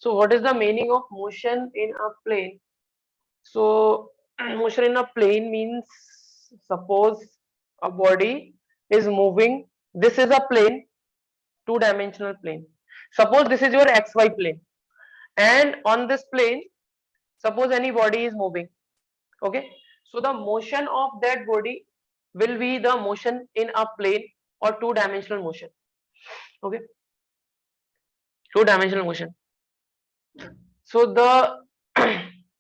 So what is the meaning of motion in a plane? So motion in a plane means, suppose a body is moving. This is a plane, two-dimensional plane. Suppose this is your xy plane, and on this plane, suppose any body is moving. Okay, so the motion of that body will be the motion in a plane or two-dimensional motion. Okay, two-dimensional motion. So the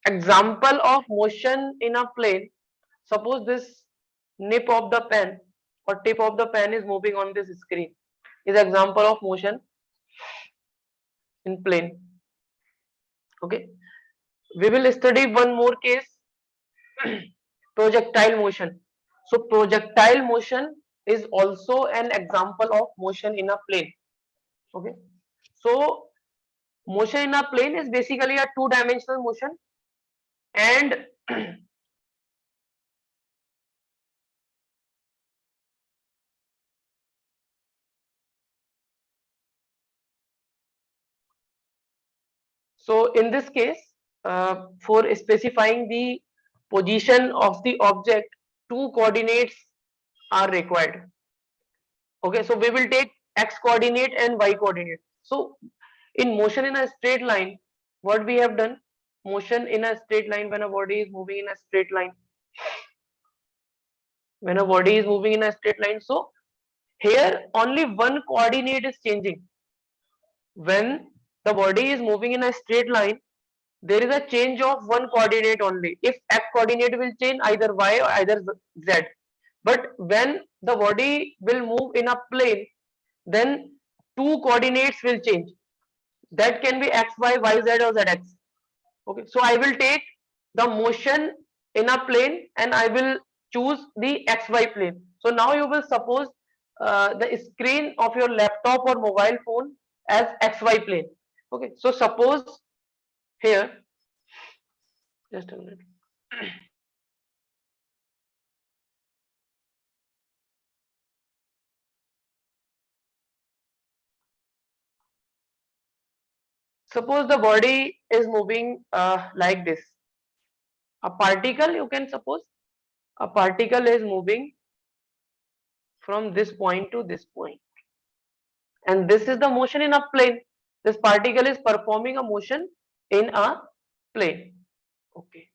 example of motion in a plane, suppose this nip of the pen or tip of the pen is moving on this screen, is example of motion in plane. Okay, we will study one more case, projectile motion. So projectile motion is also an example of motion in a plane. Okay, so motion in a plane is basically a two-dimensional motion, and so in this case, for specifying the position of the object, two coordinates are required. Okay, so we will take x coordinate and y coordinate. So in motion in a straight line, what we have done, motion in a straight line, when a body is moving in a straight line, when a body is moving in a straight line, so here only one coordinate is changing. When the body is moving in a straight line, there is a change of one coordinate only. If x coordinate will change, either y or either z. But when the body will move in a plane, then two coordinates will change. That can be x, y, y, z or zx. Okay, so I will take the motion in a plane and I will choose the xy plane. So now you will suppose the screen of your laptop or mobile phone as xy plane. Okay, so suppose here, just a minute. Suppose the body is moving like this. A particle, you can suppose, a particle is moving from this point to this point, and this is the motion in a plane. This particle is performing a motion in a plane. Okay,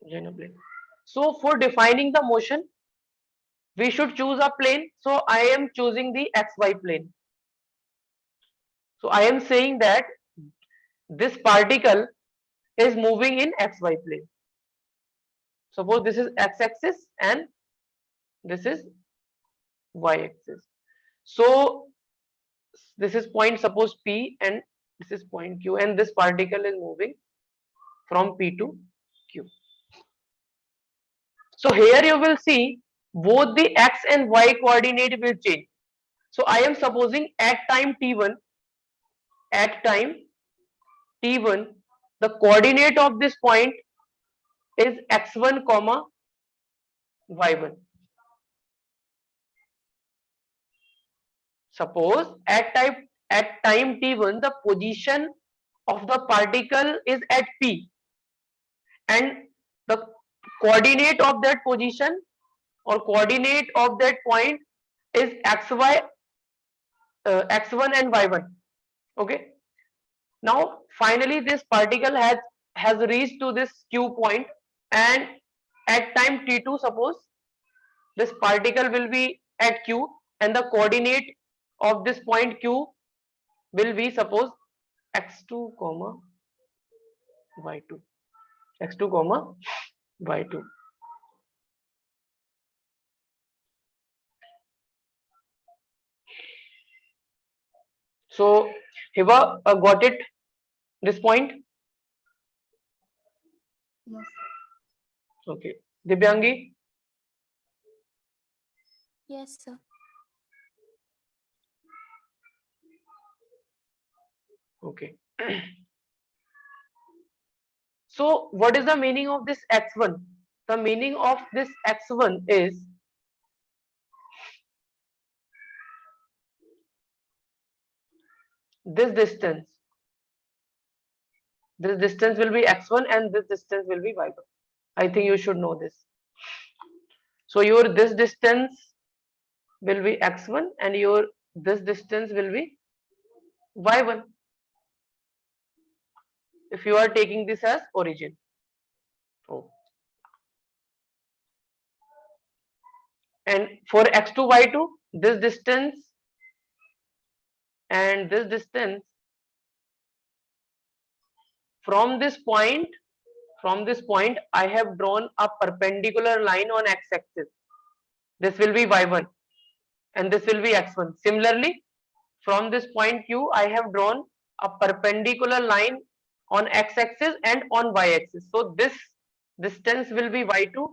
in a plane. So for defining the motion, we should choose a plane. So I am choosing the xy plane. So I am saying that this particle is moving in xy plane. Suppose this is x-axis and this is y-axis. So this is point, suppose P, and this is point Q, and this particle is moving from P to Q. So here you will see both the x and y coordinate will change. So I am supposing at time t1, the coordinate of this point is x1 comma y1. Suppose at time t1 the position of the particle is at P, and the coordinate of that position or coordinate of that point is xy, x1 and y1. Okay, now finally this particle has reached to this Q point, and at time t2, suppose this particle will be at Q, and the coordinate of this point Q will be, suppose, x2 comma y2, x2 comma y2. So Hiba, got it, this point? Yes, sir. Okay, Dibyangi? Yes, sir. Okay. So what is the meaning of this x1? The meaning of this x1 is, this distance will be x1 and this distance will be y1. I think you should know this. So your this distance will be x1 and your this distance will be y1 if you are taking this as origin. Oh. And for x2 y2, this distance and this distance from this point I have drawn a perpendicular line on x-axis. This will be y1 and this will be x1. Similarly, from this point q I have drawn a perpendicular line on x-axis and on y-axis. So this distance will be y2,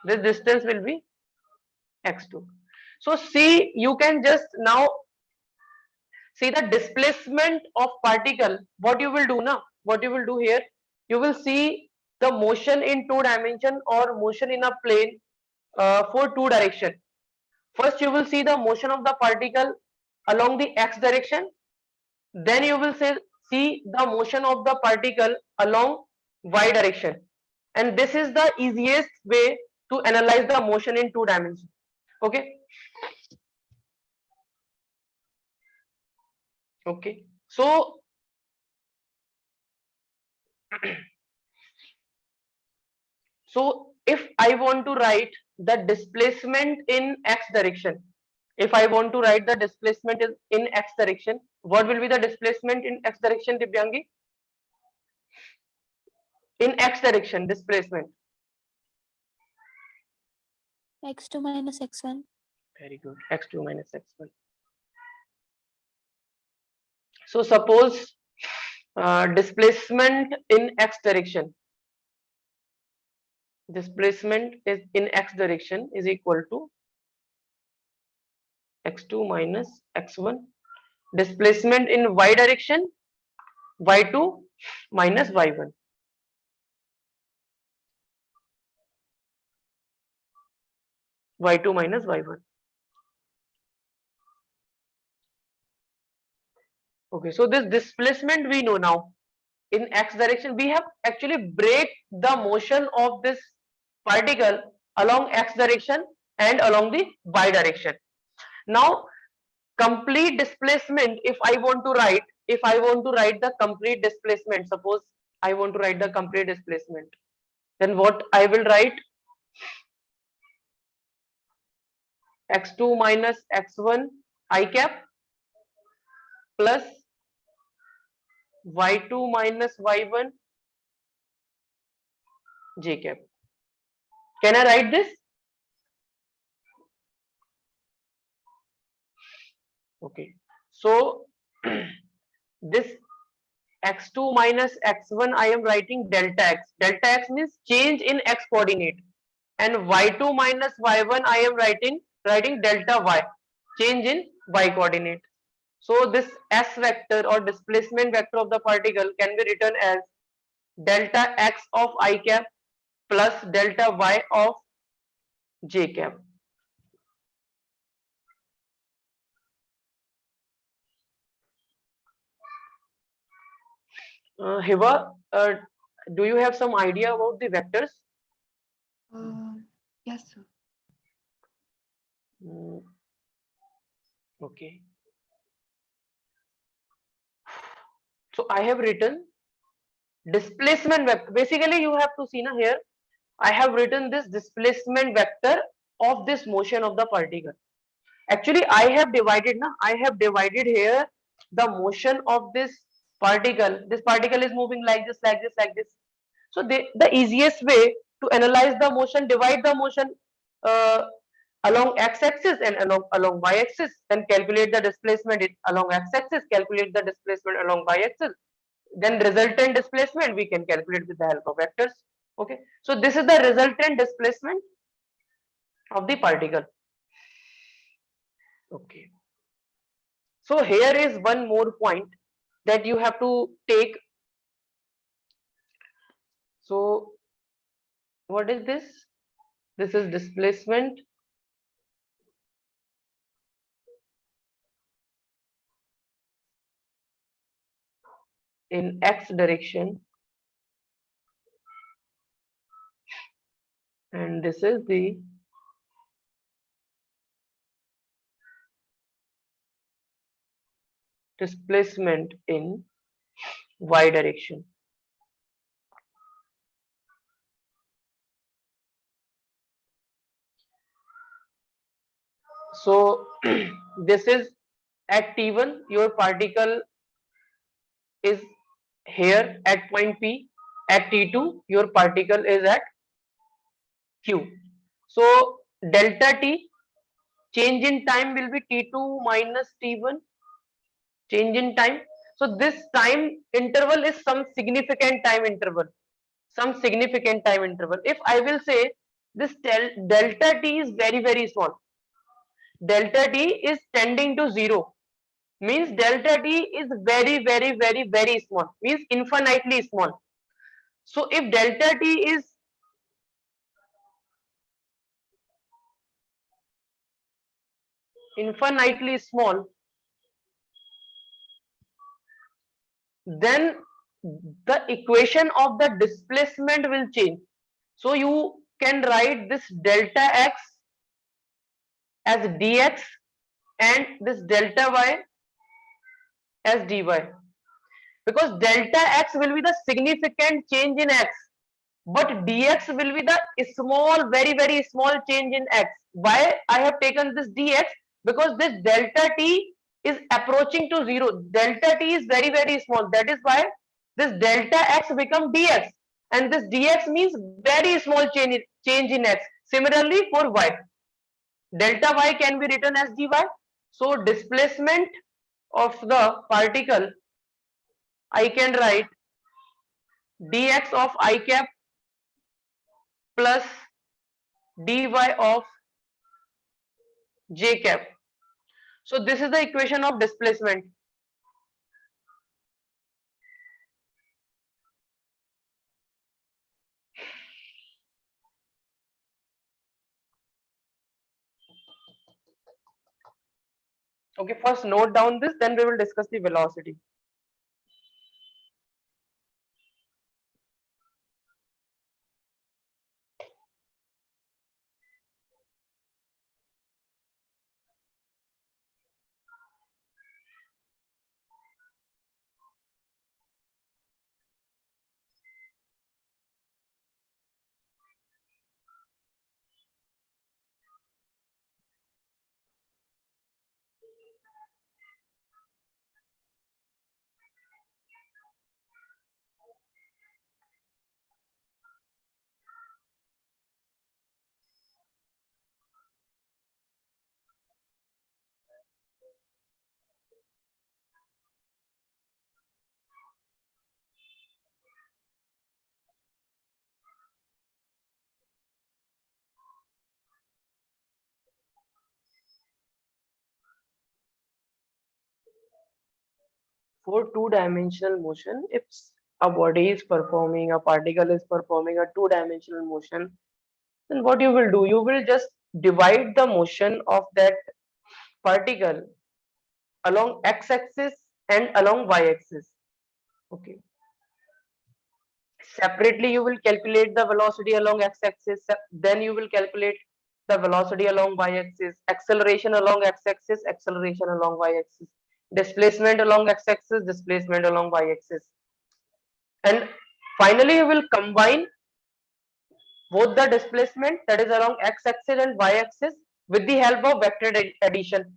this distance will be x2. So see, you can just now see the displacement of particle. What you will do now, what you will do here, you will see the motion in two dimension or motion in a plane for two direction. First you will see the motion of the particle along the x direction, then you will see the motion of the particle along y direction, and this is the easiest way to analyze the motion in two dimensions. Okay. Okay, so so if I want to write the displacement in x direction, if I want to write the displacement in x direction, what will be the displacement in x direction, Divyangi? In x direction displacement. x2 minus x1. Very good. X2 minus x1. So suppose displacement in x direction. Displacement is in x direction is equal to x2 minus x1. Displacement in y direction, y2 minus y1. y2 minus y1. Okay, so this displacement we know now. In x direction, we have actually break the motion of this particle along x direction and along the y direction. Now, complete displacement, if I want to write the complete displacement, suppose I want to write the complete displacement, then what I will write? x2 minus x1 I cap plus y2 minus y1 j cap. Can I write this? Okay, so this x2 minus x1 I am writing delta x. Delta x means change in x coordinate, and y2 minus y1 I am writing delta y, change in y coordinate. So this s vector or displacement vector of the particle can be written as delta x of I cap plus delta y of j cap. Hiba, do you have some idea about the vectors? Yes, sir. Okay. So I have written displacement vector. Basically, you have to see now here. I have written this displacement vector of this motion of the particle. Actually, I have divided here the motion of this particle. This particle is moving like this, like this, like this. So the easiest way to analyze the motion, divide the motion along x-axis and along y-axis, then calculate the displacement along x-axis, calculate the displacement along y-axis, then resultant displacement we can calculate with the help of vectors. Okay, so this is the resultant displacement of the particle. Okay, so here is one more point that you have to take. So what is this? This is displacement in x direction, and this is the displacement in y direction. So this is at t1, your particle is here at point P. At t2, your particle is at Q. So delta t, change in time will be t2 minus t1, change in time. So this time interval is some significant time interval. Some significant time interval. If I will say this delta t is very very small, delta t is tending to 0, means delta t is very very very very small, means infinitely small. So if delta t is infinitely small, then the equation of the displacement will change. So you can write this delta x as dx and this delta y as dy, because delta x will be the significant change in x, but dx will be the small, very very small change in x. Why I have taken this dx? Because this delta t is approaching to 0, delta t is very very small, that is why this delta x become dx, and this dx means very small change in x. Similarly for y, delta y can be written as dy. So displacement of the particle, I can write dx of I cap plus dy of j cap. So this is the equation of displacement. Okay, first note down this, then we will discuss the velocity. For two-dimensional motion, if a body is performing, a particle is performing a two-dimensional motion, then what you will do? You will just divide the motion of that particle along x-axis and along y-axis. Okay. Separately, you will calculate the velocity along x-axis. Then you will calculate the velocity along y-axis, acceleration along x-axis, acceleration along y-axis, displacement along x-axis, displacement along y-axis, and finally you will combine both the displacement, that is along x-axis and y-axis, with the help of vector addition.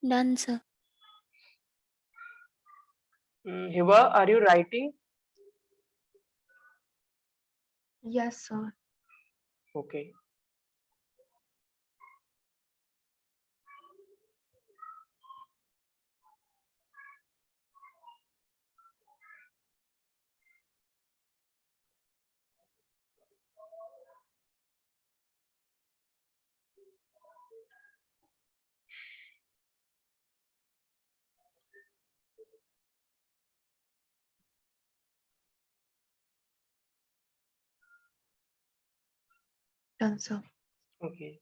Done, sir. Hiba, are you writing? Yes, sir. Okay. Done, sir. Okay.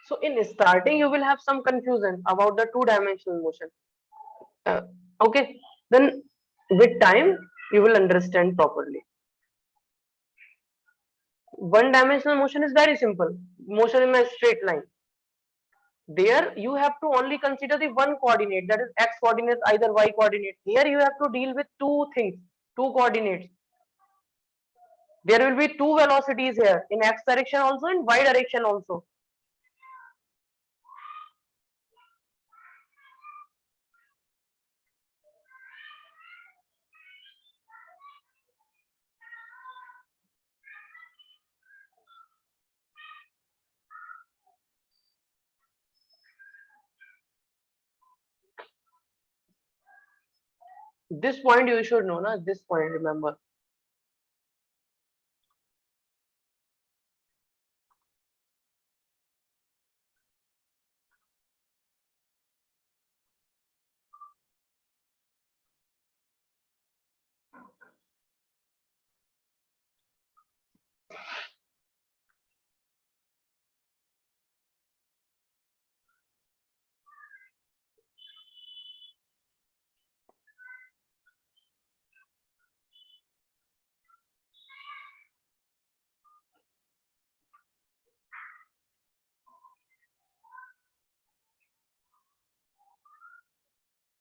So in starting, you will have some confusion about the two-dimensional motion. Okay. Then with time, you will understand properly. One-dimensional motion is very simple. Motion in a straight line. There you have to only consider the one coordinate, that is x coordinate, either y coordinate. Here you have to deal with two things, two coordinates. There will be two velocities here, in x direction also, in y direction also. This point you should know, na? This point, remember.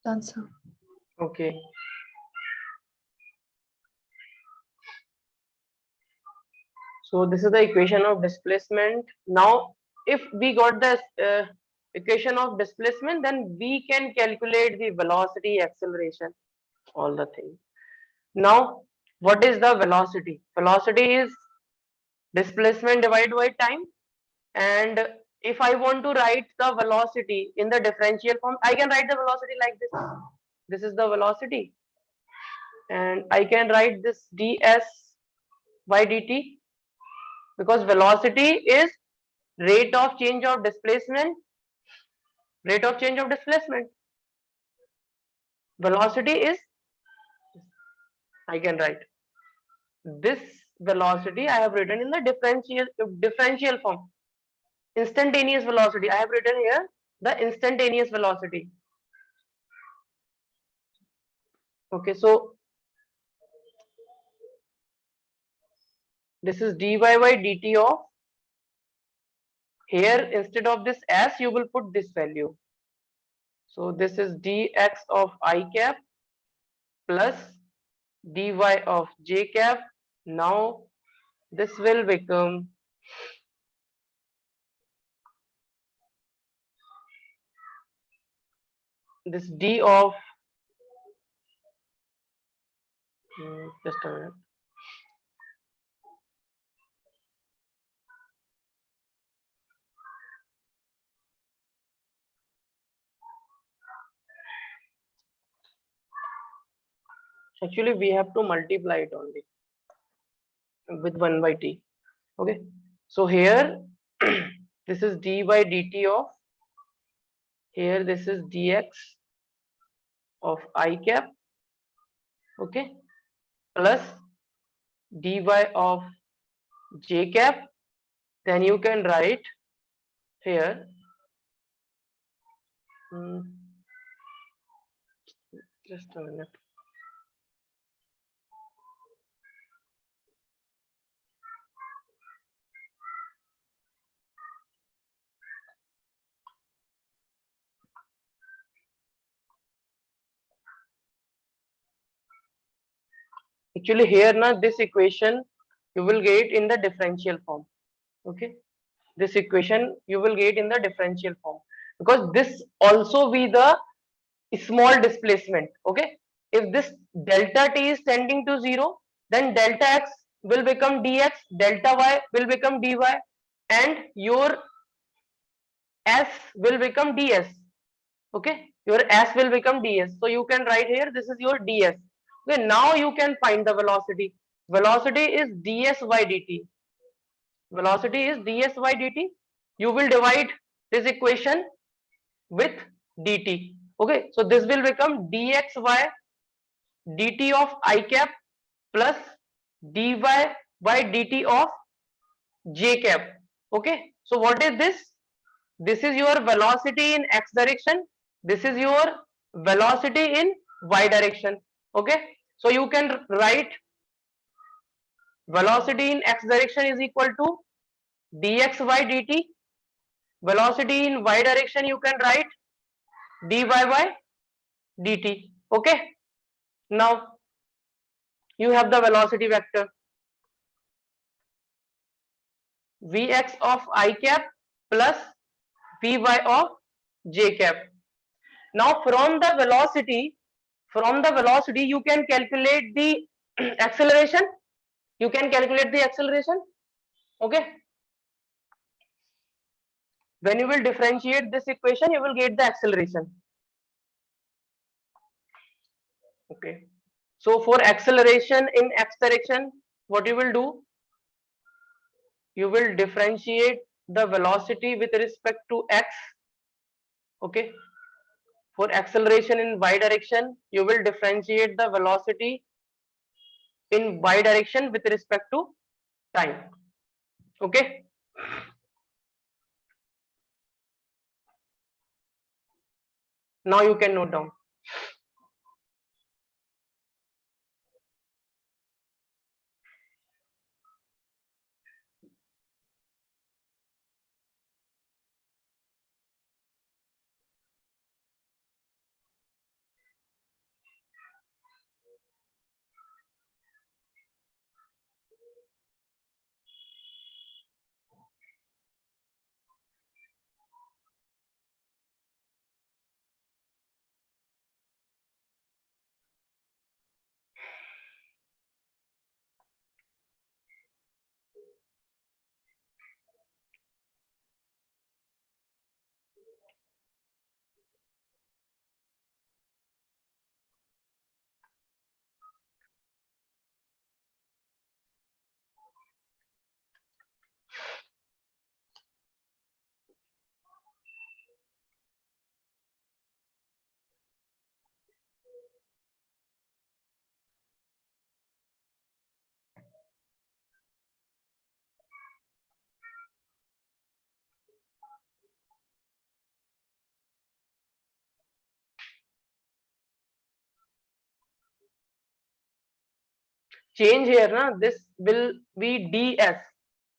Done, sir. Okay. So this is the equation of displacement. Now, if we got the equation of displacement, then we can calculate the velocity, acceleration, all the things. Now, what is the velocity? Velocity is displacement divided by time. And if I want to write the velocity in the differential form, I can write the velocity like this. This is the velocity. And I can write this ds by dt, because velocity is rate of change of displacement, rate of change of displacement. Velocity is, I can write this velocity, I have written in the differential form. Instantaneous velocity, I have written here the instantaneous velocity. Okay, so this is dy by dt of, here instead of this s you will put this value. So this is dx of I cap plus dy of j cap. Now this will become this d of just a minute. Actually we have to multiply it only with 1 by t. Okay, so here this is d by dt of, here this is dx of I cap, okay, plus dy of j cap. Then you can write here just a minute. Actually here now this equation you will get in the differential form. Okay, this equation you will get in the differential form, because this also be the small displacement. Okay, if this delta t is tending to 0, then delta x will become dx, delta y will become dy, and your s will become ds. Okay, your s will become ds. So you can write here this is your ds. Okay, now you can find the velocity. Velocity is ds by dt. Velocity is ds by dt. You will divide this equation with dt. Okay, so this will become dxy dt of I cap plus dy by dt of j cap. Okay, so what is this? This is your velocity in x direction. This is your velocity in y direction. Okay, so you can write velocity in x direction is equal to dx by dt. Velocity in y direction you can write dy by dt. Okay, now you have the velocity vector vx of I cap plus vy of j cap. Now from the velocity you can calculate the acceleration. You can calculate the acceleration. Okay, when you will differentiate this equation you will get the acceleration. Okay, so for acceleration in x direction, what you will do, you will differentiate the velocity with respect to x. Okay, for acceleration in y direction you will differentiate the velocity in y direction with respect to time. Okay, now you can note down. Change here, na, this will be ds.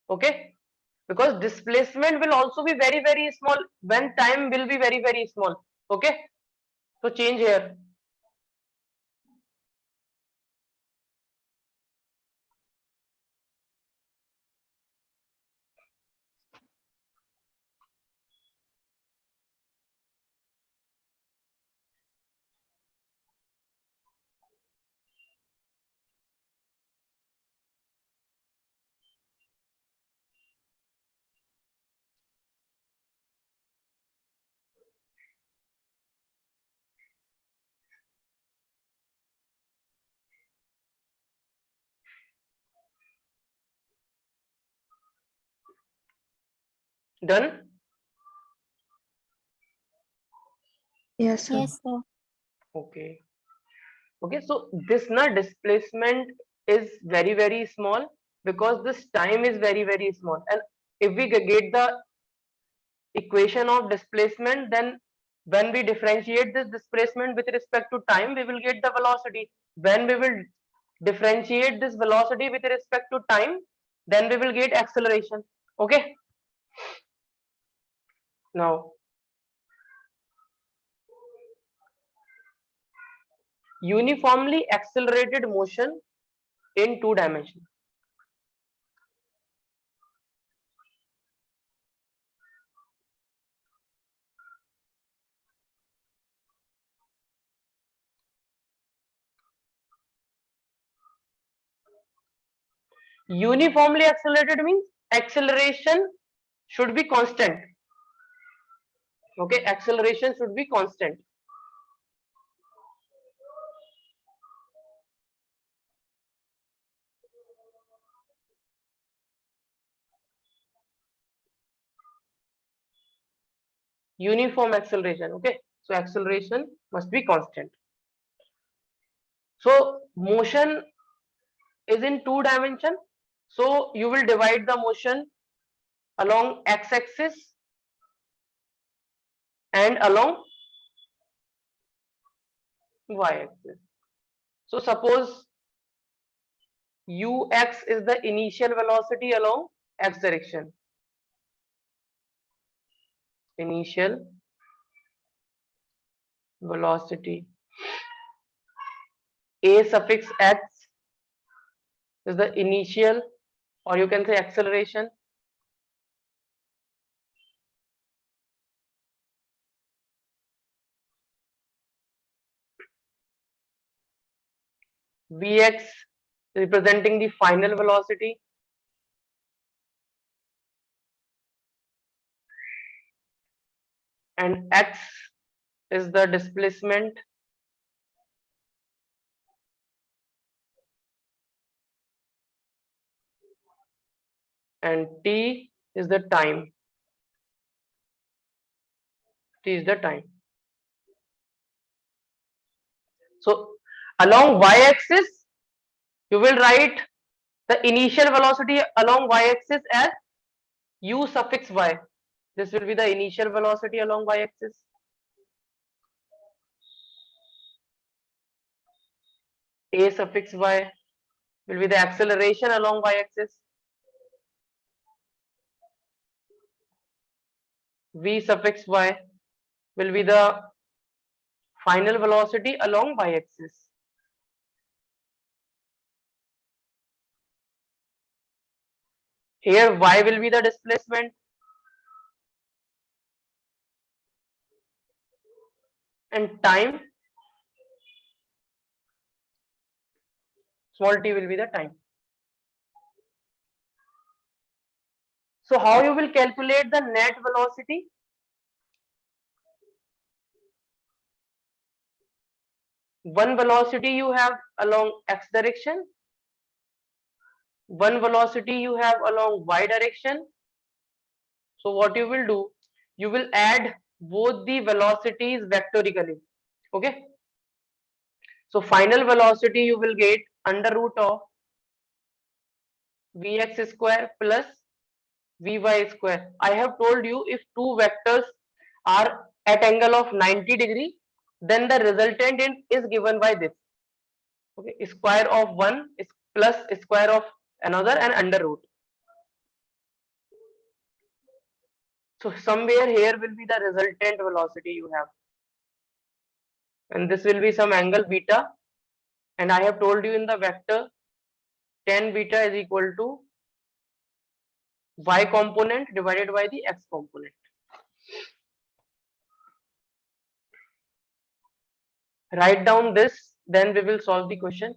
Okay, because displacement will also be very very small when time will be very very small. Okay, so change here. Done. Yes, sir. Yes, sir. Okay, okay, so this na displacement is very very small because this time is very very small, and if we get the equation of displacement, then when we differentiate this displacement with respect to time we will get the velocity. When we will differentiate this velocity with respect to time, then we will get acceleration. Okay, now uniformly accelerated motion in two dimensions. Uniformly accelerated means acceleration should be constant. Okay, acceleration should be constant. Uniform acceleration. Okay, so acceleration must be constant. So motion is in 2 dimension. So you will divide the motion along x-axis and along y-axis. So suppose ux is the initial velocity along x direction. Initial velocity. A suffix x is the initial, or you can say acceleration. Vx representing the final velocity. And x is the displacement. And t is the time. T is the time. So along y-axis, you will write the initial velocity along y-axis as u suffix y. This will be the initial velocity along y-axis. A suffix y will be the acceleration along y-axis. V suffix y will be the final velocity along y-axis. Here y will be the displacement and time, small t will be the time. So how you will calculate the net velocity? One velocity you have along x direction, one velocity you have along y direction. So what you will do, you will add both the velocities vectorically. Okay. So final velocity you will get under root of vx square plus vy square. I have told you if two vectors are at angle of 90 degree, then the resultant is given by this. Okay, square of one is plus square of another and under root. So somewhere here will be the resultant velocity you have, and this will be some angle beta, and I have told you in the vector tan beta is equal to y component divided by the x component. Write down this, then we will solve the question.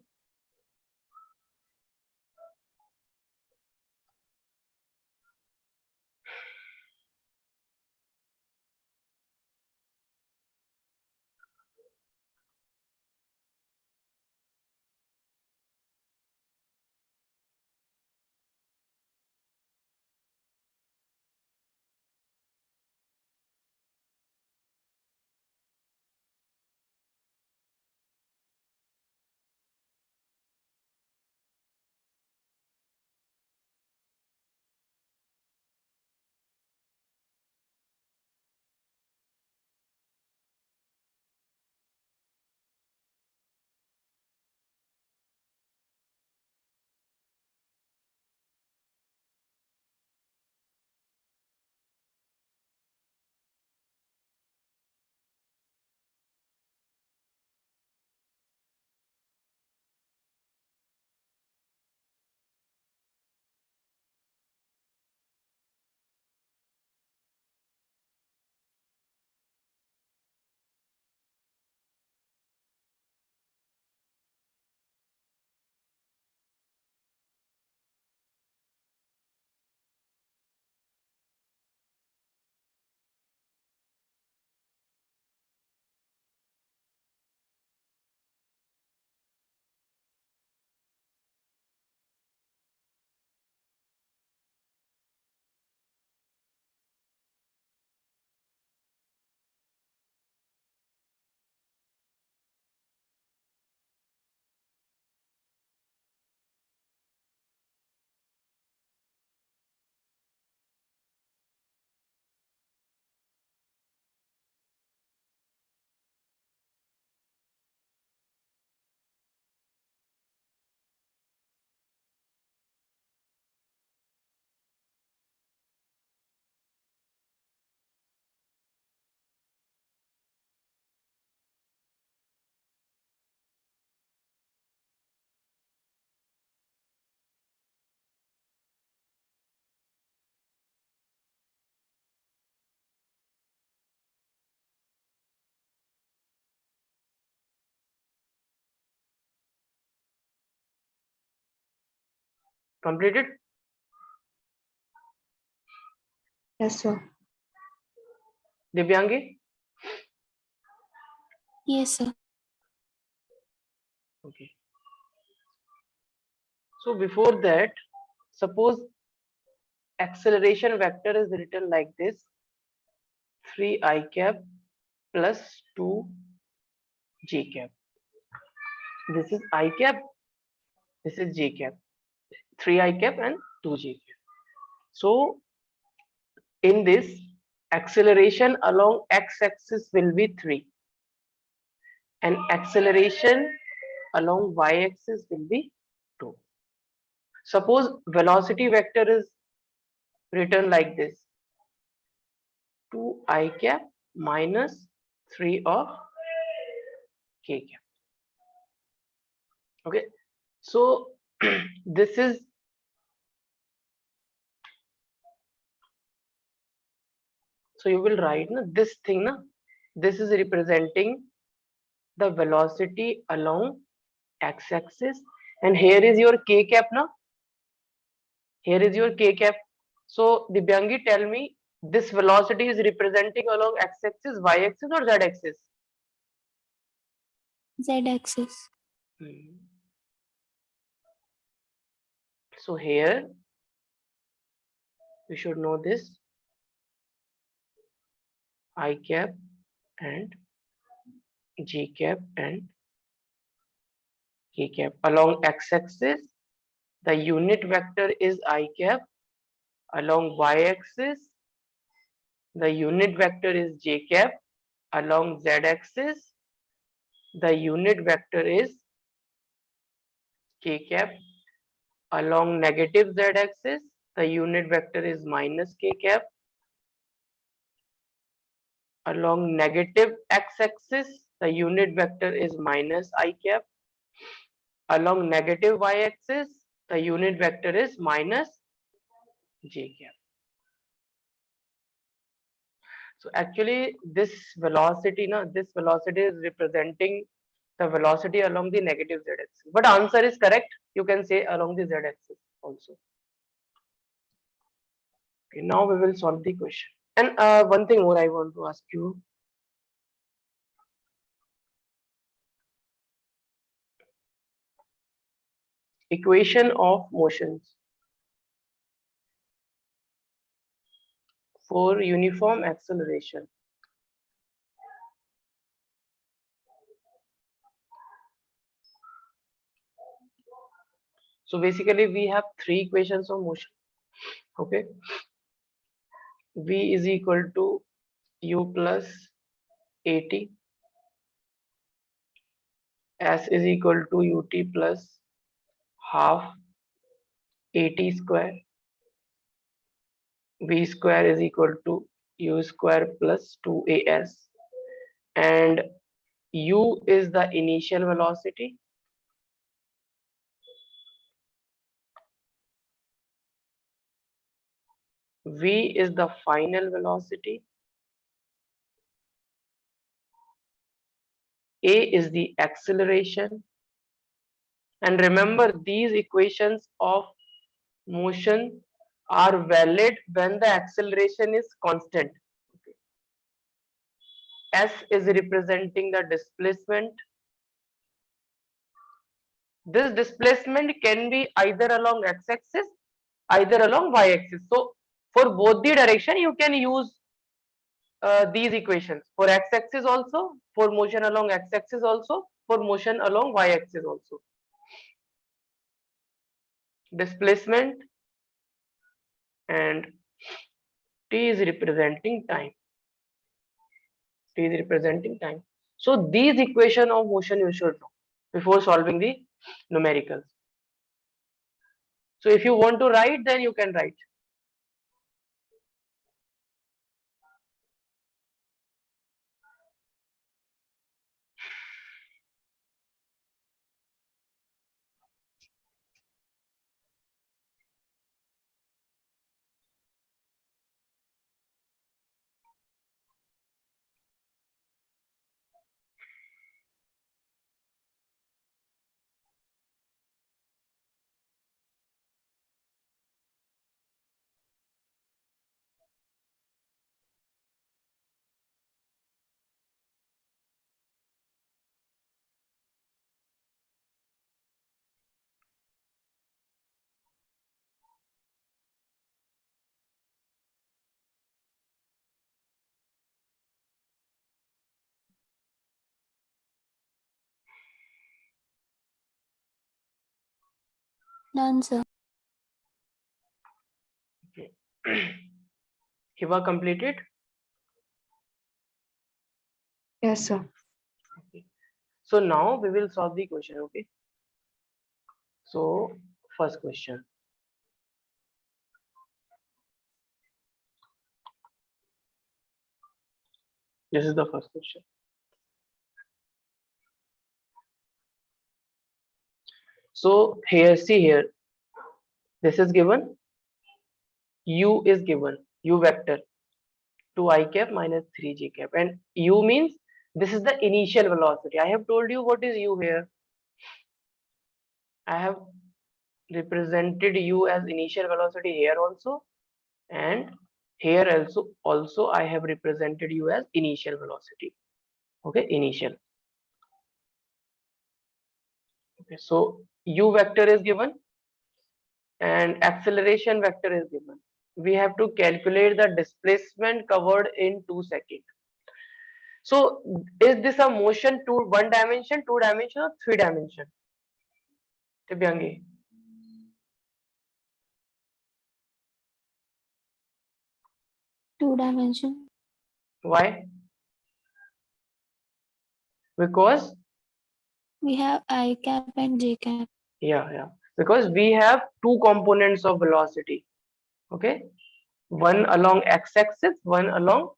Completed? Yes, sir. Divyangi? Yes, sir. Okay. So before that, suppose acceleration vector is written like this: 3 I cap plus 2 J cap. This is I cap, this is J cap. 3 I cap and 2 J cap. So in this, acceleration along x-axis will be 3 and acceleration along y-axis will be 2. Suppose velocity vector is written like this: 2 I cap minus 3 of k cap. Okay, so this is, so you will write na, this thing na, this is representing the velocity along x-axis, and here is your k cap na, here is your k cap. So Dibyangi, tell me, this velocity is representing along x-axis, y-axis or z-axis? Z-axis. So here you should know this: I cap and J cap and K cap. Along x-axis, the unit vector is I cap. Along y-axis, the unit vector is J cap. Along z-axis, the unit vector is K cap. Along negative z-axis, the unit vector is minus K cap. Along negative x-axis, the unit vector is minus I cap. Along negative y-axis, the unit vector is minus J cap. So actually this velocity, na, this velocity is representing the velocity along the negative z-axis. But answer is correct. You can say along the z-axis also. Okay, now we will solve the question. And one thing more I want to ask you. Equation of motions for uniform acceleration. So basically we have three equations of motion. Okay. V is equal to U plus AT. S is equal to UT plus half AT square. V square is equal to U square plus 2AS. And U is the initial velocity. V is the final velocity. A is the acceleration. And remember, these equations of motion are valid when the acceleration is constant. S is representing the displacement. This displacement can be either along x-axis, either along y-axis. So for both the direction, you can use these equations for x-axis also, for motion along x-axis also, for motion along y-axis also. Displacement and t is representing time. T is representing time. So these equation of motion you should know before solving the numericals. So if you want to write, then you can write. None, sir. Okay. Hiba completed. Yes, sir. Okay. So now we will solve the question. Okay. So first question. This is the first question. So here, see here. This is given. U is given. U vector 2 I cap minus 3 j cap, and U means this is the initial velocity. I have told you what is U here. I have represented U as initial velocity here also, and here also I have represented U as initial velocity. Okay, initial. Okay, so U vector is given and acceleration vector is given. We have to calculate the displacement covered in 2 seconds. So is this a motion to 1 dimension, 2 dimension, or 3 dimension? Tibyangi. 2 dimension. Why? Because We have I cap and J cap. yeah, because we have two components of velocity. Okay, one along x-axis, one along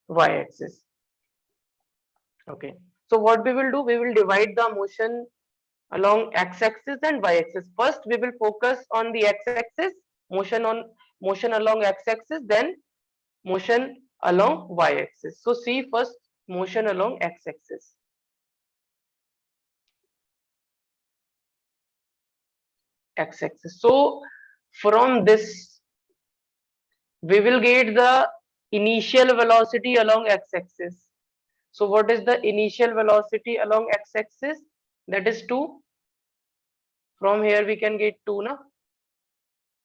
y-axis. Okay, so what we will do, we will divide the motion along x-axis and y-axis. First we will focus on the x-axis, motion along x-axis, then motion along y-axis. So see first motion along x-axis. X-axis. So from this we will get the initial velocity along x-axis. So what is the initial velocity along x-axis? That is 2. From here we can get 2, na?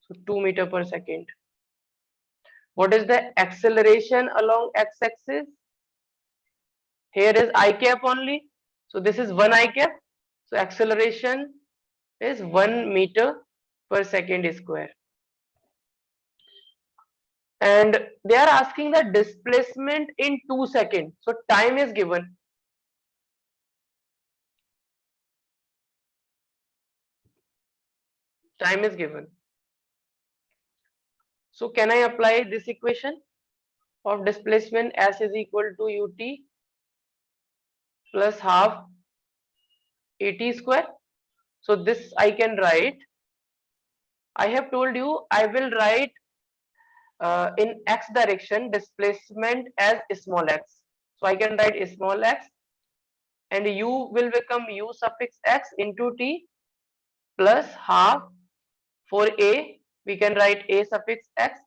So 2 meter per second. What is the acceleration along x-axis? Here is I cap only. So this is 1 I cap. So acceleration is 1 meter per second square. And they are asking the displacement in 2 seconds. So time is given. Time is given. So can I apply this equation of displacement S is equal to ut plus half at square? So this I can write. I have told you I will write in x direction displacement as small x. So I can write small x, and u will become u suffix x into t plus half. For a we can write a suffix x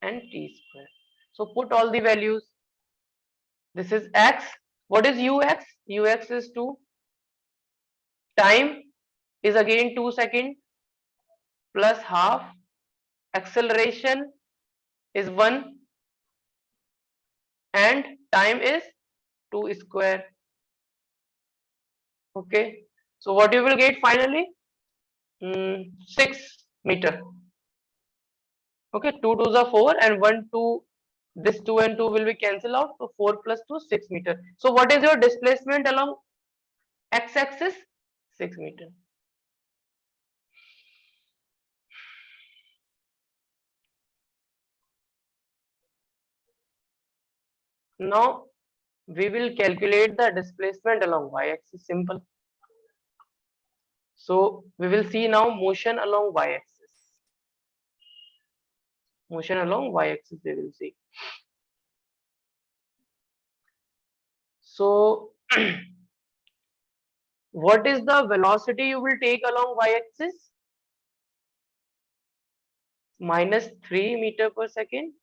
and t square. So put all the values. This is x. What is ux? Ux is 2. Time is again 2 seconds plus half. Acceleration is 1 and time is 2 square. Okay, so what you will get finally? 6 meter. Okay, 2 2s are 4 and 1 2, this 2 and 2 will be cancelled out. So 4 plus 2, 6 meter. So what is your displacement along x-axis? 6 meter. Now we will calculate the displacement along y-axis. Simple. So we will see now motion along y-axis. Motion along y-axis we will see. So what is the velocity you will take along y-axis? Minus 3 meter per second.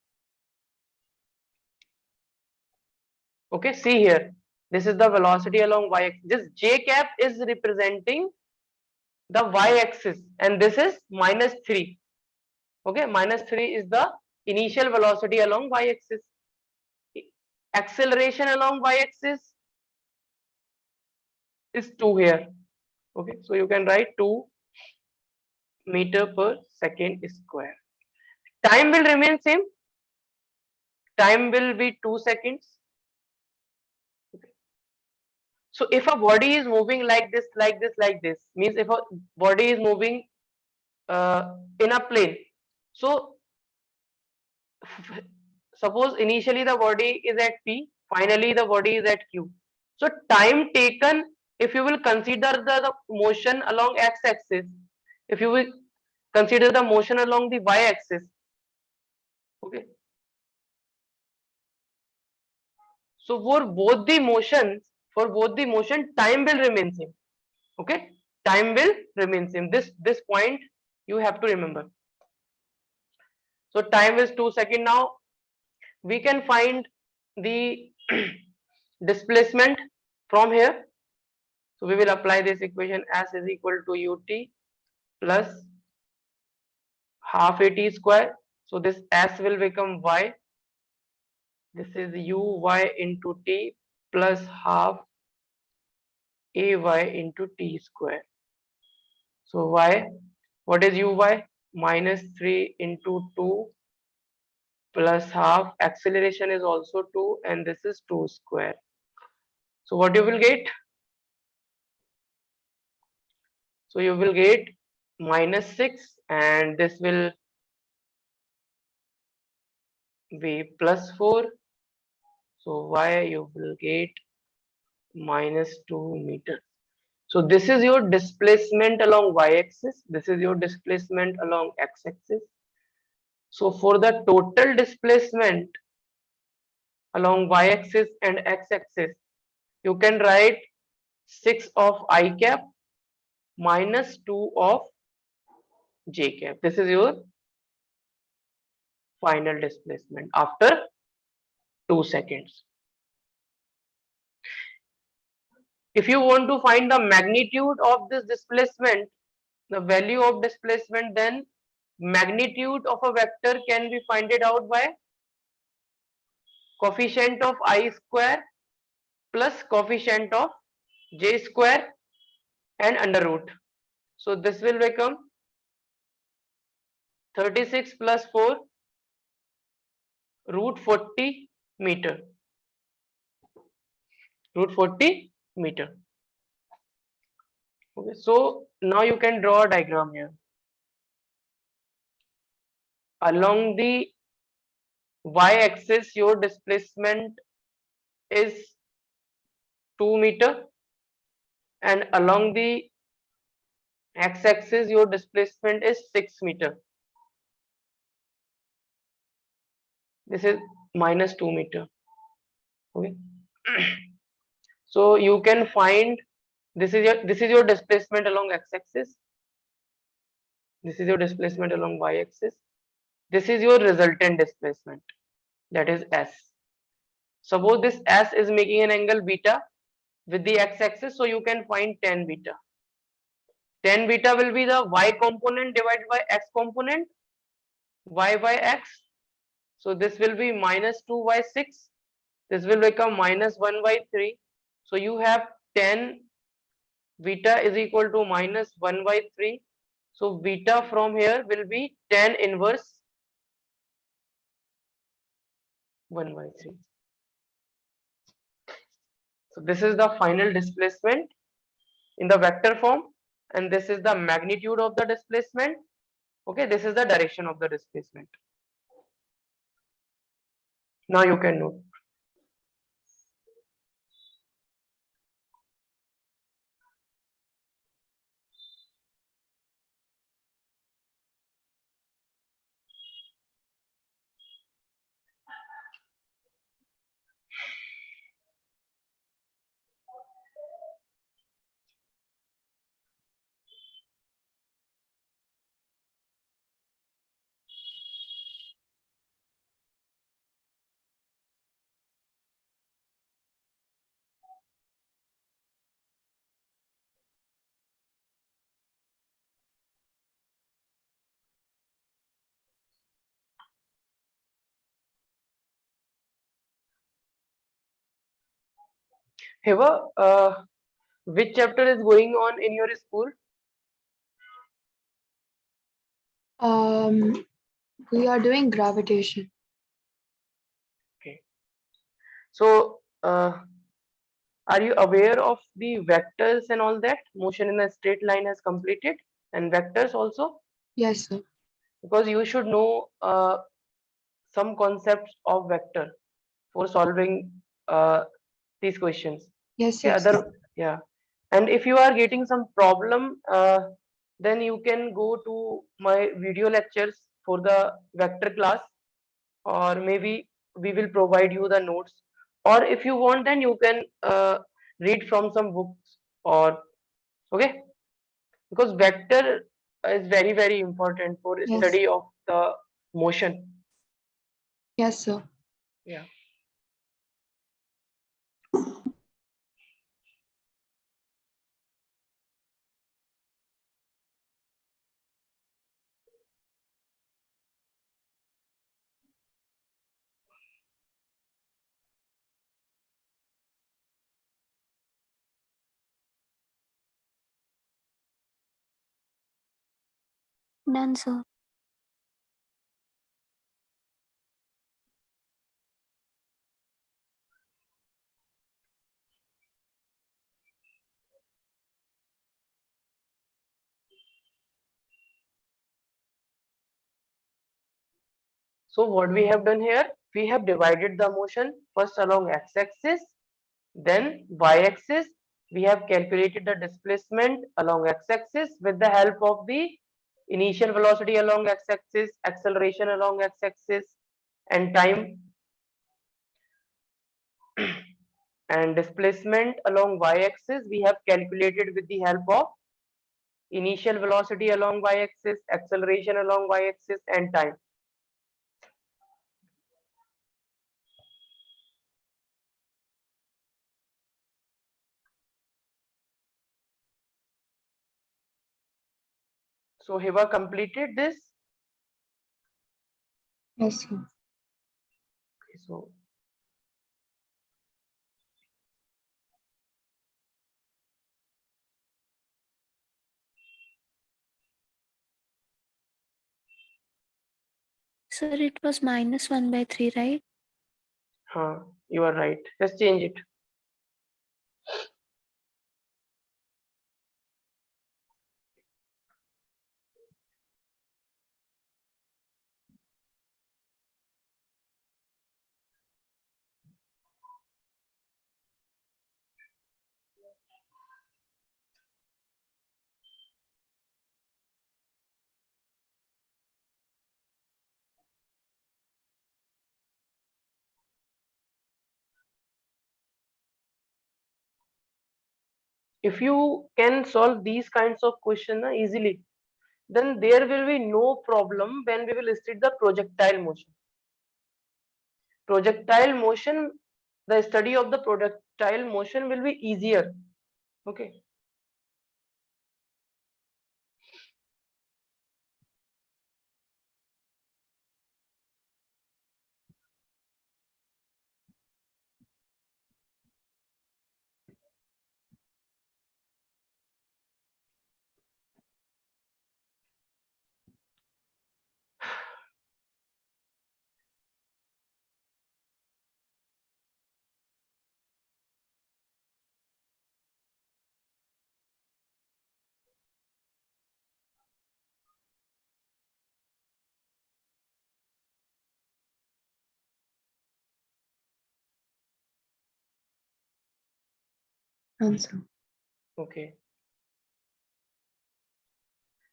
Okay, see here. This is the velocity along y-axis. This j cap is representing the y-axis and this is minus 3. Okay, minus 3 is the initial velocity along y-axis. Acceleration along y-axis is 2 here. Okay, so you can write 2 meter per second square. Time will remain same. Time will be 2 seconds. So if a body is moving like this, like this, like this, means if a body is moving in a plane. So suppose initially the body is at P, finally the body is at Q. So time taken, if you will consider the motion along x-axis, if you will consider the motion along the y-axis, okay. So for both the motion, time will remain same. Okay, time will remain same. This point you have to remember. So time is 2 seconds. Now we can find the displacement from here. So we will apply this equation. S is equal to ut plus half at square. So this S will become y. This is uy into t plus half ay into t square. So y, what is uy? Minus 3 into 2 plus half. Acceleration is also 2 and this is 2 square. So what you will get? So you will get minus 6 and this will be plus 4. So y you will get minus 2 meters. So this is your displacement along y-axis. This is your displacement along x-axis. So for the total displacement along y-axis and x-axis, you can write 6 of I cap minus 2 of j cap. This is your final displacement after 2 seconds. If you want to find the magnitude of this displacement, the value of displacement, then magnitude of a vector can be finded out by coefficient of I square plus coefficient of j square and under root. So this will become 36 plus 4 root 40 meter. Root 40 meter. Okay, so now you can draw a diagram here. Along the y-axis, your displacement is 2 meter, and along the x-axis, your displacement is 6 meter. This is minus 2 meter. Okay. So you can find this is your displacement along x-axis. This is your displacement along y-axis. This is your resultant displacement, that is S. Suppose this S is making an angle beta with the x-axis, so you can find tan beta. Tan beta will be the y component divided by x component, y by x. So this will be minus 2 by 6. This will become minus 1 by 3. So you have tan beta is equal to minus 1 by 3. So beta from here will be tan inverse 1 by 3. So this is the final displacement in the vector form, and this is the magnitude of the displacement. Okay, this is the direction of the displacement. Now you can note. Heva, which chapter is going on in your school? We are doing gravitation. Okay. So, are you aware of the vectors and all that? Motion in a straight line has completed, and vectors also, Yes, sir. because you should know some concepts of vector for solving these questions. Yes, Okay, yes. yeah. And if you are getting some problem, then you can go to my video lectures for the vector class, or maybe we will provide you the notes. Or if you want, then you can read from some books. Or okay, because vector is very very important for Yes. study of the motion. Yes, sir. Yeah. Done, sir. So what we have done here, we have divided the motion first along x-axis, then y-axis. We have calculated the displacement along x-axis with the help of the initial velocity along x-axis, acceleration along x-axis, and time, and displacement along y-axis we have calculated with the help of initial velocity along y-axis, acceleration along y-axis, and time. So Hiba completed this. Yes, sir. Okay, so Sir, it was -1/3, right? you are right. Just change it. If you can solve these kinds of questions easily, then there will be no problem when we will study the projectile motion. Projectile motion, the study of the projectile motion will be easier. Okay. Answer. Okay.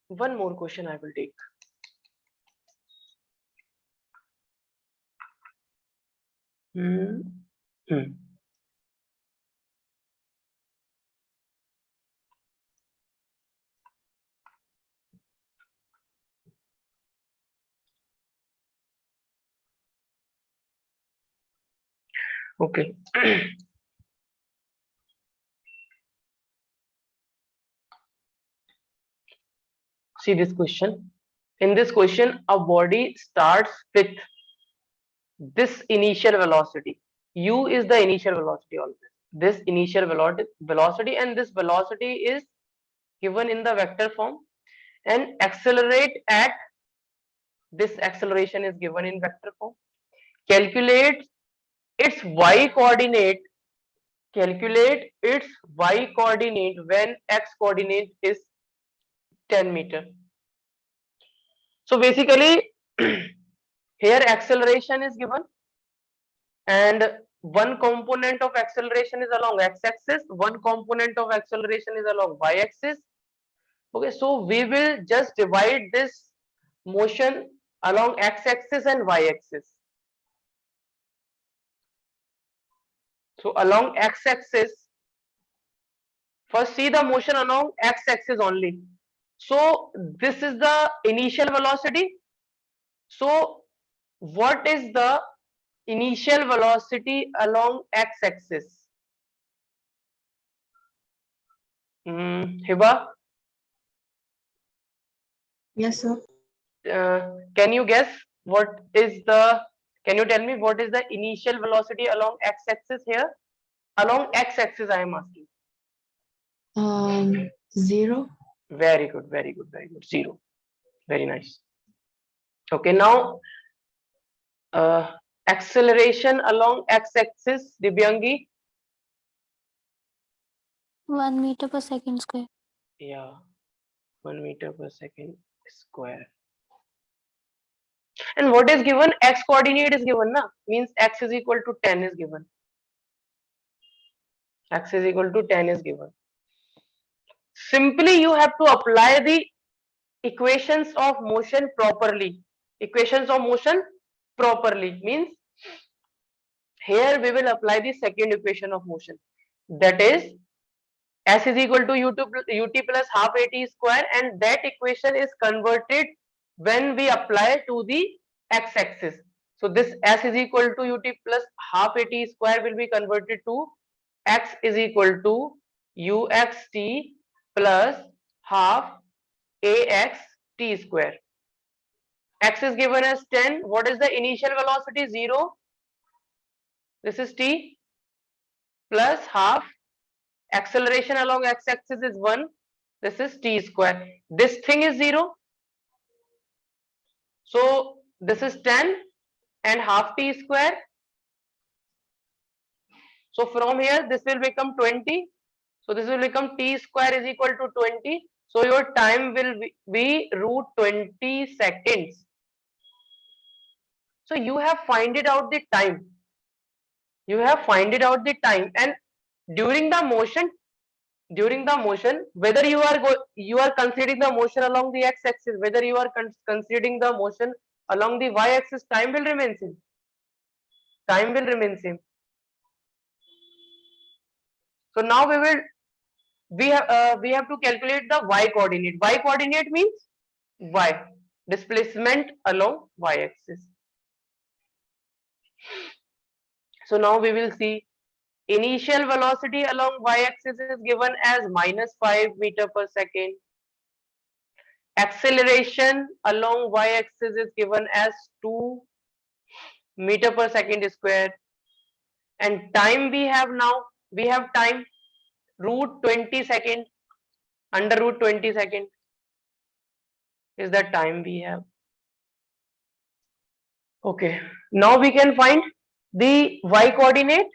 One more question I will take. Hmm. Hmm. Okay. See this question. In this question, a body starts with this initial velocity. U is the initial velocity always. This initial velocity, and this velocity is given in the vector form, and accelerate at This acceleration is given in vector form. Calculate its y coordinate. Calculate its y coordinate when x coordinate is 10 meter. So basically here acceleration is given and one component of acceleration is along x-axis, one component of acceleration is along y-axis. Okay, so we will just divide this motion along x-axis and y-axis. So along x-axis, first see the motion along x-axis only. So this is the initial velocity. So what is the initial velocity along x-axis? Hiba, Yes, sir. can you guess what is the? Can you tell me what is the initial velocity along x-axis here? Along x-axis, I am asking. 0. Very good, very good, very good. 0. Very nice. Okay, now acceleration along x-axis, Divyangi. 1 meter per second square. Yeah, 1 meter per second square. And what is given? X coordinate is given, na? Means x is equal to 10 is given. X is equal to 10 is given. Simply you have to apply the equations of motion properly. Equations of motion properly means here we will apply the second equation of motion. That is S is equal to ut plus half at square, and that equation is converted when we apply to the x-axis. So this S is equal to ut plus half at square will be converted to x is equal to uxt plus half ax t square. X is given as 10. What is the initial velocity? 0. This is t plus half. Acceleration along x-axis is 1. This is t square. This thing is 0. So this is 10 and half t square. So from here this will become 20. So this will become t square is equal to 20. So your time will be root 20 seconds. So you have find it out the time. You have find it out the time, and during the motion, whether you are considering the motion along the x-axis, whether you are considering the motion along the y-axis, time will remain same. Time will remain same. So now we have to calculate the y coordinate. Y coordinate means y, displacement along y-axis. So now we will see initial velocity along y-axis is given as -5 meter per second. Acceleration along y-axis is given as 2 meter per second square. And time we have now, we have time root 20 second, under root 20 second is the time we have. Okay, now we can find the y coordinate.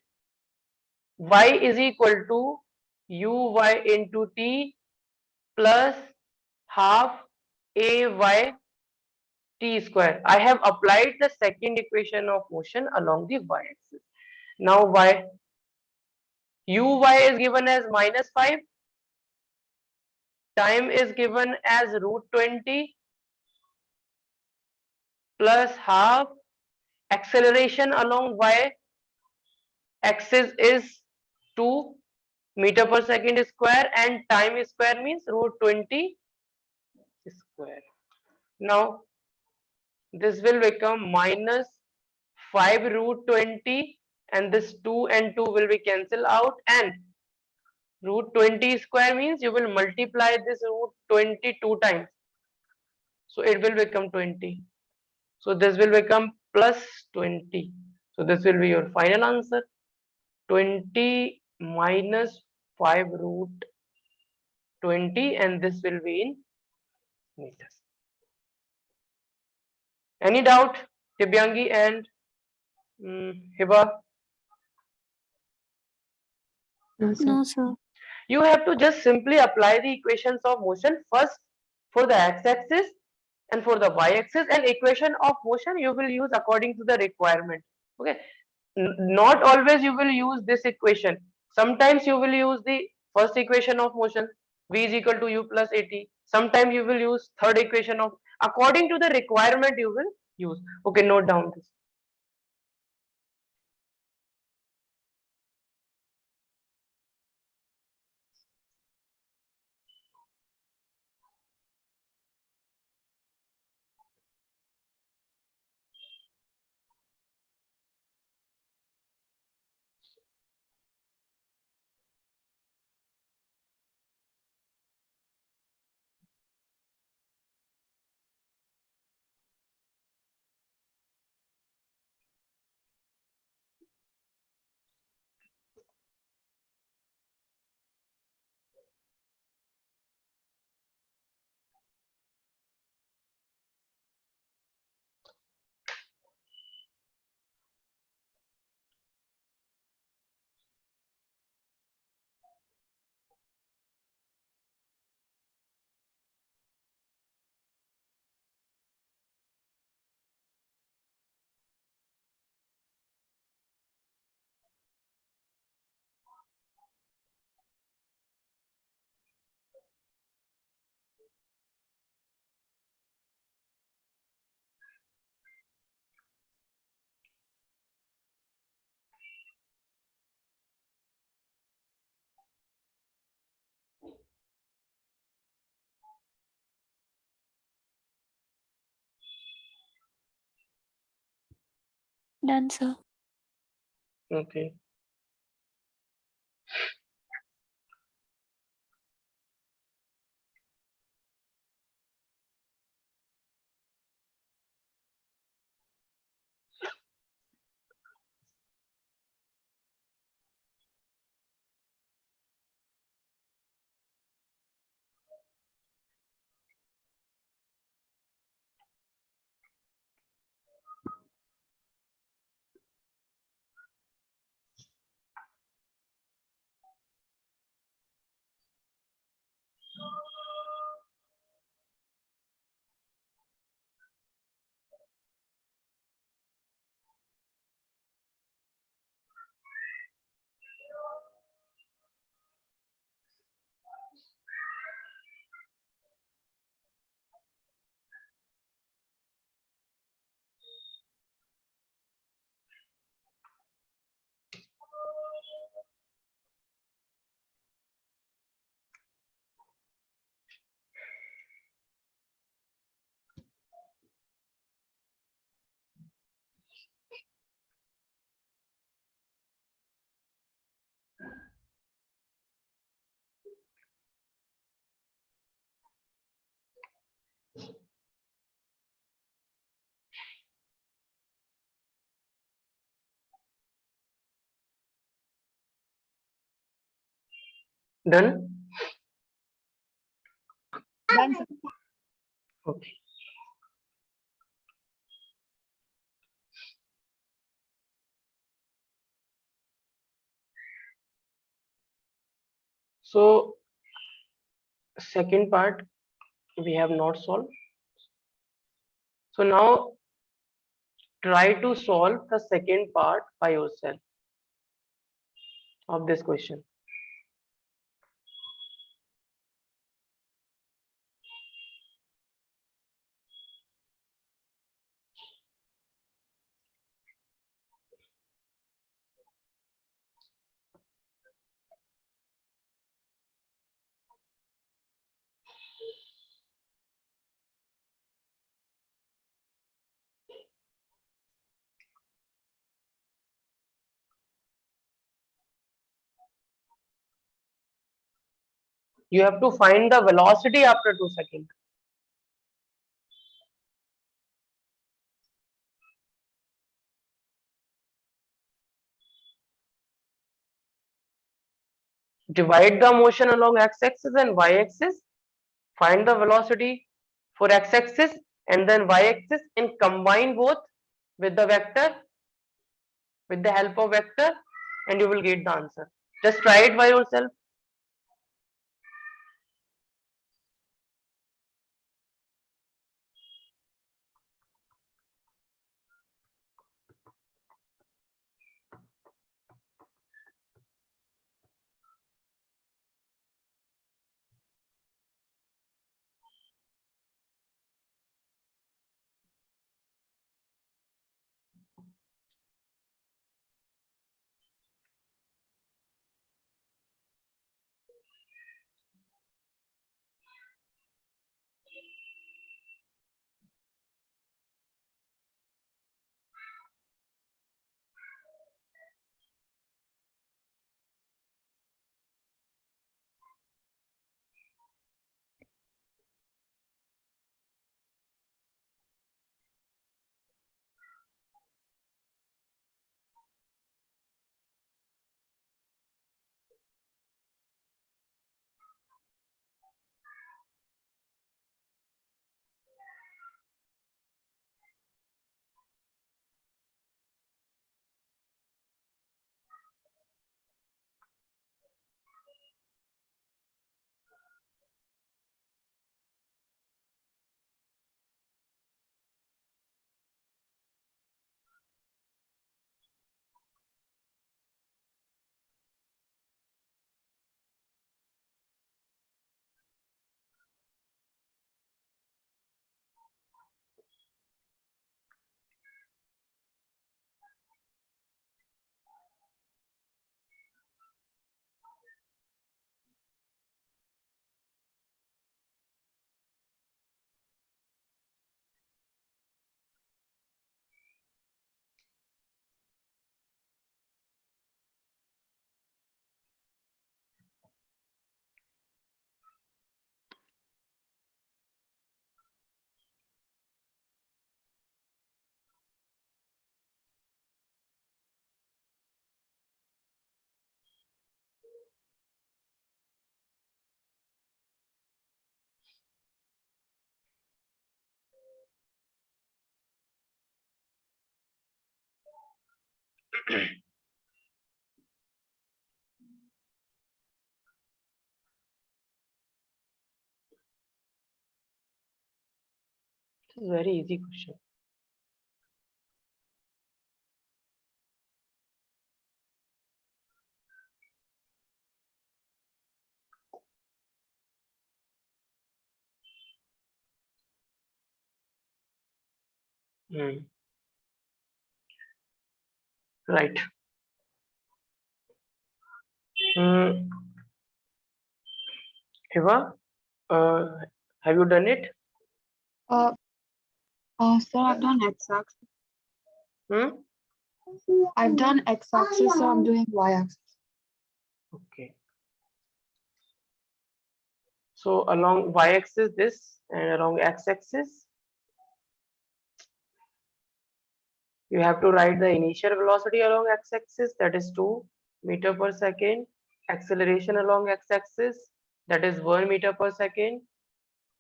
Y is equal to uy into t plus half ay t square. I have applied the second equation of motion along the y-axis. Now uy is given as -5, time is given as root 20 plus half, acceleration along y-axis is 2 meter per second square, and time square means root 20 square. Now this will become -5 root 20, and this 2 and 2 will be cancelled out, and root 20 square means you will multiply this root 20 2 times, so it will become 20. So this will become plus 20. So this will be your final answer. 20 minus 5 root 20, and this will be in meters. Any doubt, Tibyangi and Hiba? No, sir. No, sir. You have to just simply apply the equations of motion first for the x-axis and for the y-axis, and equation of motion you will use according to the requirement. Okay, not always you will use this equation. Sometimes you will use the first equation of motion, v is equal to u plus at. Sometimes you will use third equation of, according to the requirement you will use. Okay, note down this. Done, sir. Okay. Done? Done, sir. Okay. So second part we have not solved. So now try to solve the second part by yourself of this question. You have to find the velocity after 2 seconds. Divide the motion along x-axis and y-axis. Find the velocity for x-axis and then y-axis, and combine both with the vector, with the help of vector, and you will get the answer. Just try it by yourself. This is very easy question. Right. Eva, uh, have you done it? Uh, sir, I've done x-axis. Hmm? I've done x-axis, so I'm doing y-axis. Okay. So along y-axis this, and along x-axis, you have to write the initial velocity along x-axis, that is 2 meter per second. Acceleration along x-axis, that is 1 meter per second.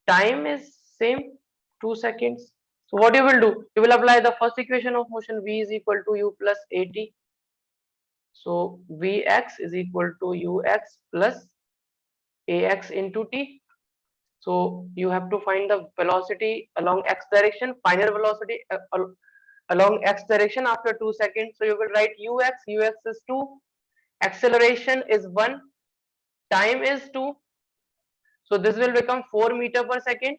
Time is same, 2 seconds. So what you will do? You will apply the first equation of motion, v is equal to u plus at. So vx is equal to ux plus ax into t. So you have to find the velocity along x direction, final velocity along x direction after 2 seconds. So you will write ux is 2, acceleration is 1, time is 2. So this will become 4 meter per second.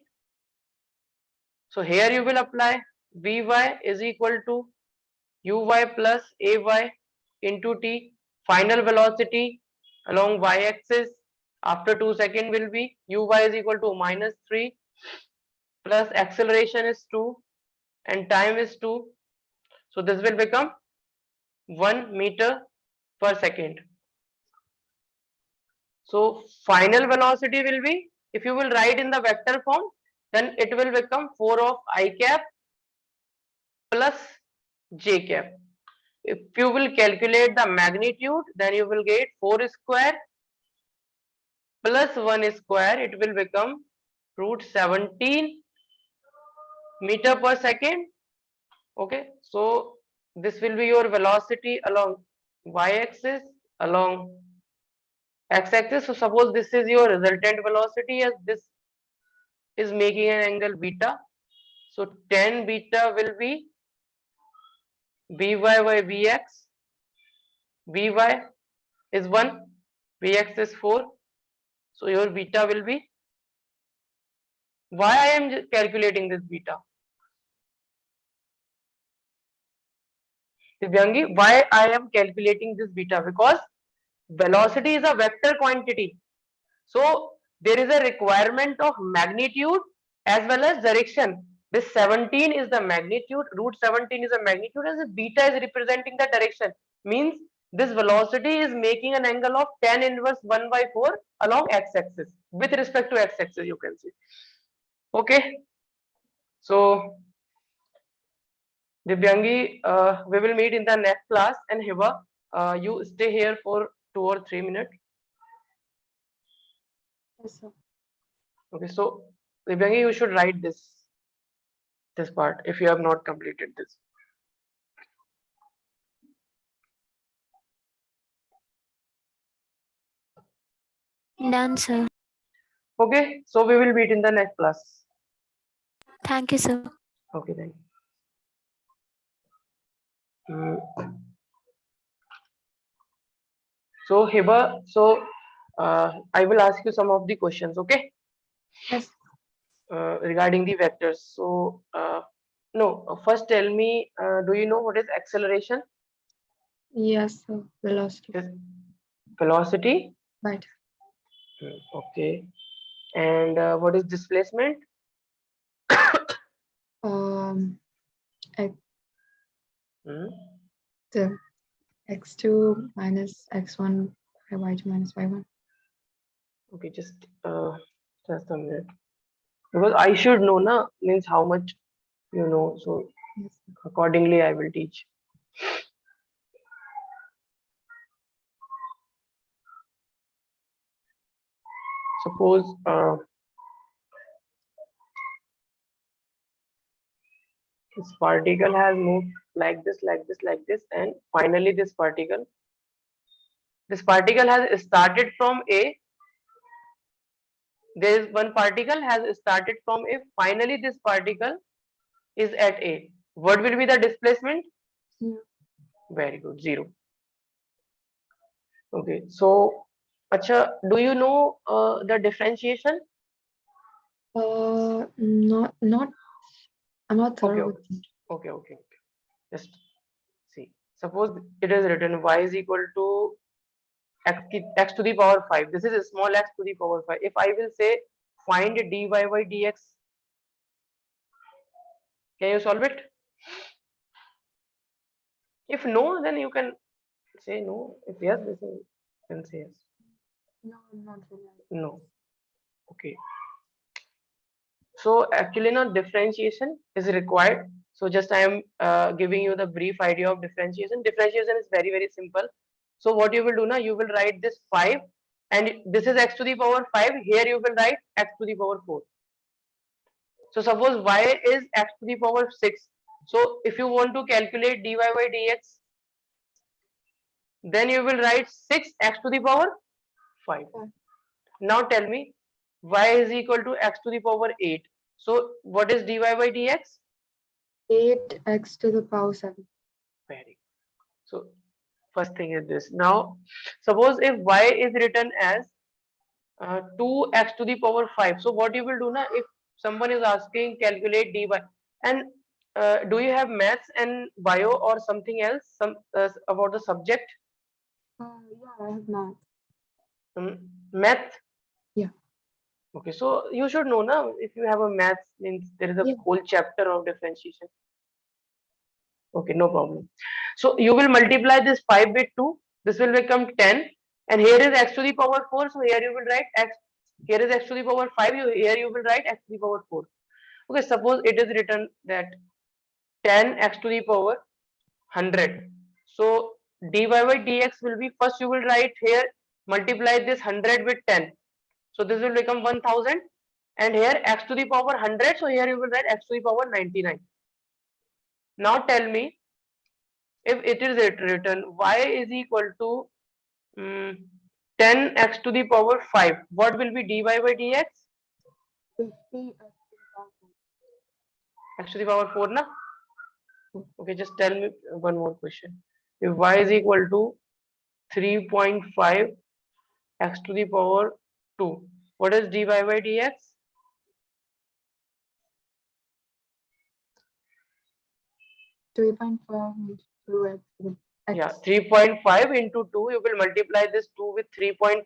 So here you will apply vy is equal to uy plus ay into t. Final velocity along y-axis after 2 seconds will be uy is equal to minus 3 plus acceleration is 2 and time is 2. So this will become 1 meter per second. So final velocity will be, if you will write in the vector form, then it will become 4 of I cap plus j cap. If you will calculate the magnitude, then you will get 4 square plus 1 square, it will become root 17 meter per second. Okay, so this will be your velocity along y-axis, along x-axis. So suppose this is your resultant velocity, as this is making an angle beta. So tan beta will be by vx. Vy is 1, vx is 4. So your beta will be. Why I am calculating this beta? Divyangi, why I am calculating this beta? Because velocity is a vector quantity. So there is a requirement of magnitude as well as direction. This 17 is the magnitude, root 17 is the magnitude, and the beta is representing the direction. Means this velocity is making an angle of tan inverse 1 by 4 along x-axis. With respect to x-axis, you can see. Okay. So Divyangi, we will meet in the next class, and Hiba, you stay here for 2 or 3 minutes. Yes, sir. Okay, so Divyangi, you should write this part if you have not completed this. Done, sir. Okay, so we will meet in the next class. Thank you, sir. Okay, thank you. So Hiba, I will ask you some of the questions, okay, Yes. regarding the vectors. So no, first tell me, do you know what is acceleration? Yes, sir. Velocity. Is velocity? Right. Okay, and what is displacement? X, Hmm. the x2 minus x1 y2 minus y1. Okay, just a minute, because I should know, na, means how much you know. So Yes. accordingly, I will teach. Suppose this particle has moved like this, like this, like this, and finally this particle has started from A. There is one particle has started from A. Finally, this particle is at A. What will be the displacement? Yeah. Very good, 0. Okay, so, acha, do you know the differentiation? Not. I'm not Okay, thorough okay, with it. okay. Just see. Suppose it is written y is equal to x to the power 5. This is small x to the power 5. If I will say find dy by dx, can you solve it? If no, then you can say no. If yes, then you can say yes. No, not really. No. Okay. So actually, no, differentiation is required. So just I am giving you the brief idea of differentiation. Differentiation is very, very simple. So what you will do now, you will write this 5, and this is x to the power 5. Here you will write x to the power 4. So suppose y is x to the power 6. So if you want to calculate dy by dx, then you will write 6x to the power 5. Okay. Now tell me, y is equal to x to the power 8. So what is dy by dx? 8x to the power 7. Very good. So first thing is this. Now suppose if y is written as 2x to the power 5. So what you will do now, if someone is asking calculate dy, and do you have maths and bio or something else, some about the subject? Yeah, I have math. Math. Yeah. Okay, so you should know now, if you have a maths, means there is a Yeah. whole chapter of differentiation. Okay, no problem. So you will multiply this 5 with 2. This will become 10. And here is x to the power 4. So here you will write x. Here is x to the power 5. Here you will write x to the power 4. Okay, suppose it is written that 10x to the power 100. So dy by dx will be, first you will write here, multiply this 100 with 10. So this will become 1000. and here x to the power 100, so here you will write x to the power 99. Now tell me, if it is written y is equal to 10x to the power 5, what will be dy by dx? 50 X to the power 4 na? Okay, just tell me one more question. If y is equal to 3.5 x to the power 2, what is dy by dx? 3.5 into x with x. Yeah, 3.5 into 2, you will multiply this 2 with 3.5.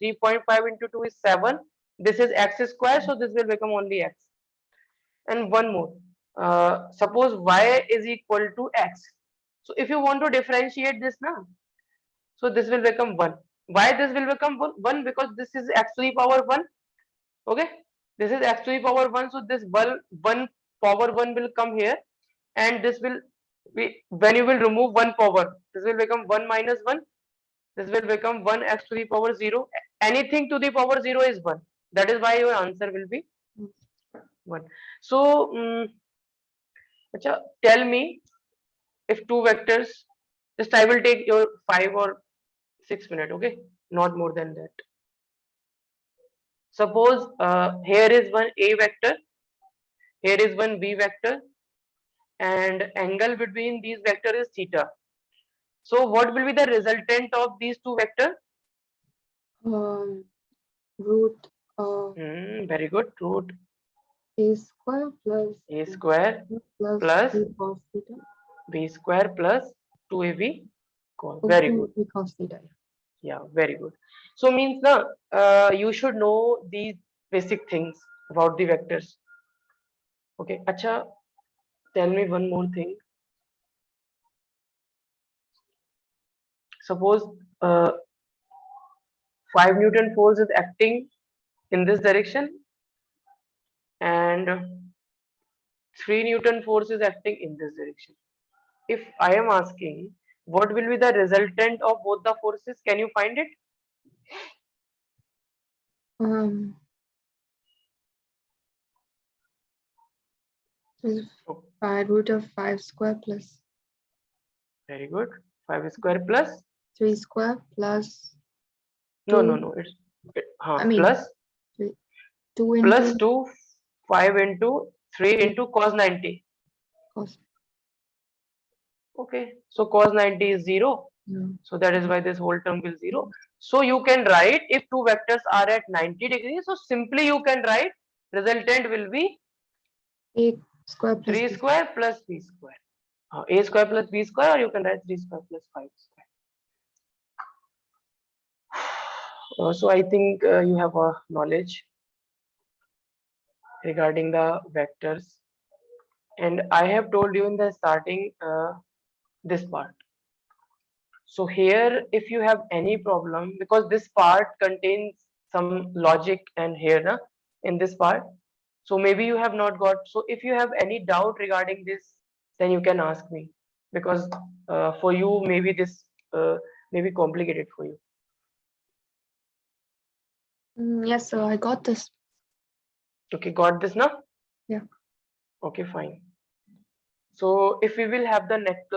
3.5 into 2 is 7. This is x square, so this will become only x. And one more. Suppose y is equal to x. So if you want to differentiate this now, so this will become 1. Why this will become 1? Because this is x to the power 1. Okay, this is x to the power 1. So this 1 power 1 will come here, and this will be, when you will remove 1 power, this will become 1 minus 1. This will become 1 x to the power 0. Anything to the power 0 is 1. That is why your answer will be 1. So, tell me, if two vectors, just I will take your 5 or 6 minutes, okay? Not more than that. Suppose here is one A vector, here is one B vector, and angle between these vectors is theta. So what will be the resultant of these two vectors? Root Very good. Root a square plus a square plus plus b cos theta. b square plus 2ab cos. Oh, Very good. 2b cos theta. Yeah, very good. So means now you should know these basic things about the vectors. Okay, acha, tell me one more thing. Suppose 5 Newton force is acting in this direction, and 3 Newton force is acting in this direction. If I am asking what will be the resultant of both the forces, can you find it? Is by root of 5 square plus Very good. 5 square plus 3 square plus no, 2. it's I mean, plus 2 into plus 2, 5 into 3 into cos 90. cos. Okay, so cos 90 is 0. So that is why this whole term will 0. So you can write, if two vectors are at 90 degrees, so simply you can write resultant will be a square plus 3 b. square plus b square. A square plus b square, or you can write 3 square plus 5 square. So I think you have a knowledge regarding the vectors, and I have told you in the starting this part. So here, if you have any problem, because this part contains some logic and here in this part, so maybe you have not got. So if you have any doubt regarding this, then you can ask me, because for you maybe this may be complicated for you. Yes, sir, I got this. Okay, got this now? Yeah. Okay, fine. So if we will have the next class